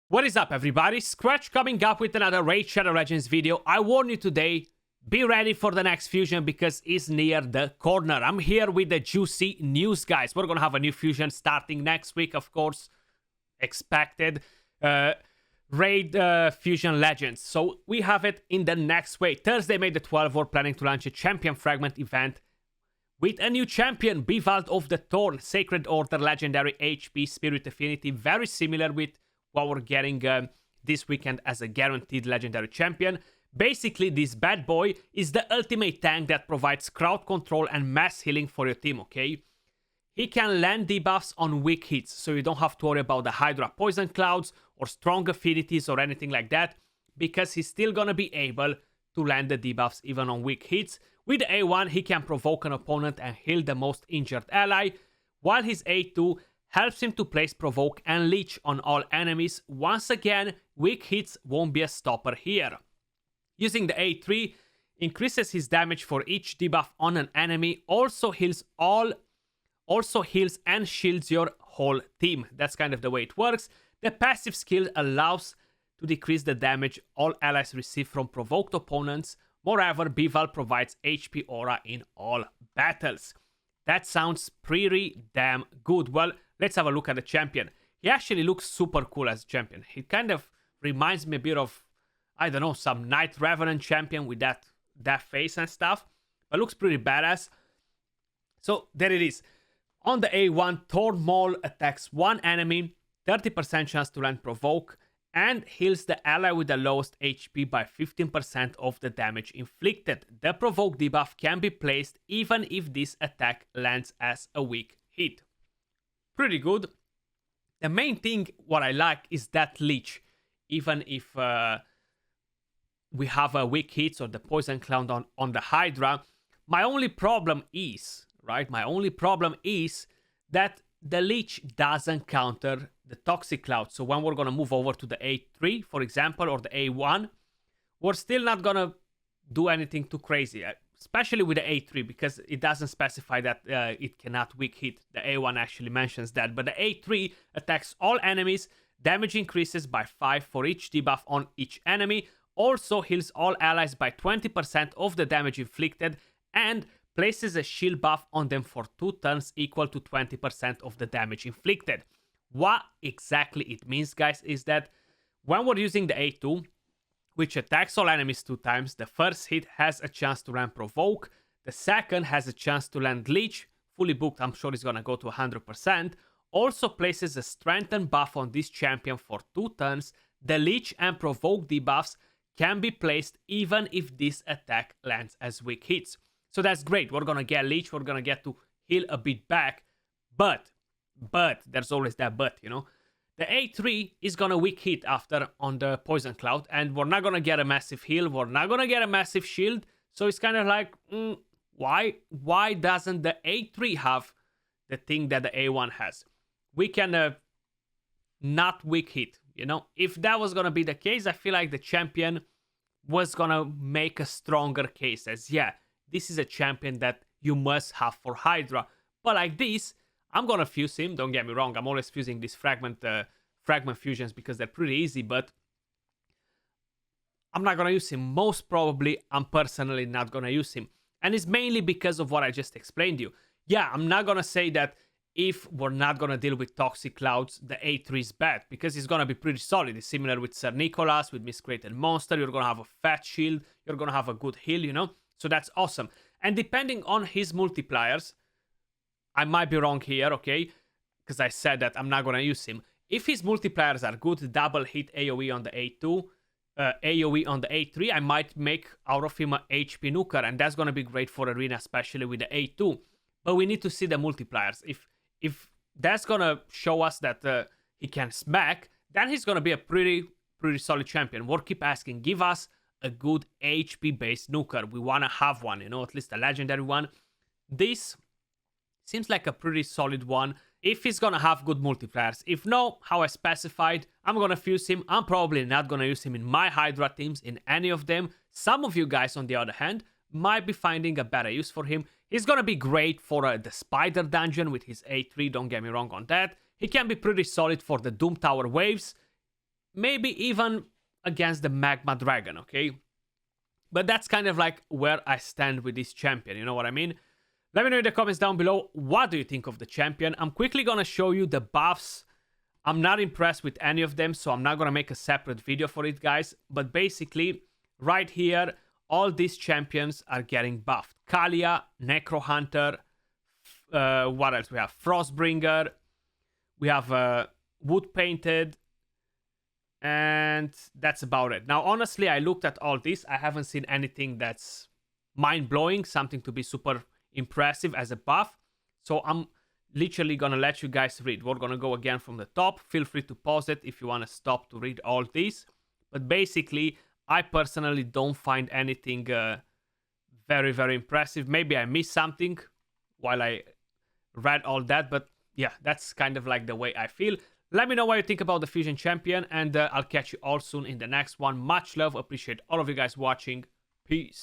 What is up, everybody? Skratch coming up with another Raid Shadow Legends video. I warn you today, be ready for the next fusion because it's near the corner. I'm here with the juicy news, guys. We're gonna have a new fusion starting next week, of course. Expected. Raid Fusion Legends. So we have it in the next way. Thursday, May the 12th, we're planning to launch a champion fragment event with a new champion, Bivald of the Thorn, Sacred Order, Legendary HP, Spirit Affinity. Very similar with what we're getting this weekend as a guaranteed legendary champion. Basically, this bad boy is the ultimate tank that provides crowd control and mass healing for your team, okay? He can land debuffs on weak hits, so you don't have to worry about the Hydra Poison Clouds or strong affinities or anything like that, because he's still gonna be able to land the debuffs even on weak hits. With A1, he can provoke an opponent and heal the most injured ally, while his A2 helps him to place Provoke and Leech on all enemies. Once again, weak hits won't be a stopper here. Using the A3, increases his damage for each debuff on an enemy, also heals and shields your whole team. That's kind of the way it works. The passive skill allows to decrease the damage all allies receive from provoked opponents. Moreover, Bivald provides HP aura in all battles. That sounds pretty damn good. Well, let's have a look at the champion. He actually looks super cool as champion. He kind of reminds me a bit of, I don't know, some Night Revenant champion with that face and stuff. But looks pretty badass. So there it is. On the A1, Thorn Maul attacks one enemy, 30% chance to land Provoke, and heals the ally with the lowest HP by 15% of the damage inflicted. The Provoke debuff can be placed even if this attack lands as a weak hit. Pretty good. The main thing what I like is that Leech. Even if we have a weak hits or the Poison Cloud on the Hydra, my only problem is, that the Leech doesn't counter the Toxic Cloud. So when we're going to move over to the A3, for example, or the A1, we're still not going to do anything too crazy, especially with the A3, because it doesn't specify that it cannot weak hit. The A1 actually mentions that, but the A3 attacks all enemies, damage increases by 5 for each debuff on each enemy, also heals all allies by 20% of the damage inflicted, and places a shield buff on them for 2 turns equal to 20% of the damage inflicted. What exactly it means, guys, is that when we're using the A2, which attacks all enemies 2 times, the first hit has a chance to land Provoke, the second has a chance to land Leech, fully booked, I'm sure it's gonna go to 100%, also places a strengthen buff on this champion for 2 turns. The Leech and Provoke debuffs can be placed even if this attack lands as weak hits. So that's great. We're gonna get Leech, we're gonna get to heal a bit back, but there's always that but, you know. The A3 is gonna weak hit after on the Poison Cloud, and we're not gonna get a massive heal, we're not gonna get a massive shield, so it's kind of like, why doesn't the A3 have the thing that the A1 has? We can not weak hit, you know. If that was gonna be the case, I feel like the champion was gonna make a stronger case as, yeah, this is a champion that you must have for Hydra. But like this, I'm gonna fuse him, don't get me wrong, I'm always fusing these fragment fusions because they're pretty easy, but I'm not gonna use him. Most probably, I'm personally not gonna use him. And it's mainly because of what I just explained to you. Yeah, I'm not gonna say that if we're not gonna deal with Toxic Clouds, the A3 is bad, because it's gonna be pretty solid. It's similar with Sir Nicholas, with Miscreated Monster, you're gonna have a fat shield, you're gonna have a good heal, you know? So that's awesome. And depending on his multipliers, I might be wrong here, okay? Because I said that I'm not going to use him. If his multipliers are good, double hit AoE on the A2, AoE on the A3, I might make out of him a HP nuker, and that's going to be great for Arena, especially with the A2. But we need to see the multipliers. If that's going to show us that he can smack, then he's going to be a pretty solid champion. We'll keep asking, give us a good HP-based nuker. We want to have one, you know, at least a legendary one. This seems like a pretty solid one if he's gonna have good multipliers. If no, how I specified, I'm gonna fuse him. I'm probably not gonna use him in my Hydra teams, in any of them. Some of you guys, on the other hand, might be finding a better use for him. He's gonna be great for the Spider Dungeon with his A3, don't get me wrong on that. He can be pretty solid for the Doom Tower waves, maybe even against the Magma Dragon, okay? But that's kind of like where I stand with this champion, you know what I mean? Let me know in the comments down below, what do you think of the champion? I'm quickly gonna show you the buffs. I'm not impressed with any of them, so I'm not gonna make a separate video for it, guys. But basically, right here, all these champions are getting buffed. Kalia, Necro Hunter, what else we have? Frostbringer, we have Wood Painted, and that's about it. Now, honestly, I looked at all this. I haven't seen anything that's mind-blowing, something to be super impressive as a buff. So I'm literally gonna let you guys read. We're gonna go again from the top. Feel free to pause it if you want to stop to read all this. But basically, I personally don't find anything very, very impressive. Maybe I missed something while I read all that. But yeah, that's kind of like the way I feel. Let me know what you think about the Fusion Champion. And I'll catch you all soon in the next one. Much love. Appreciate all of you guys watching. Peace.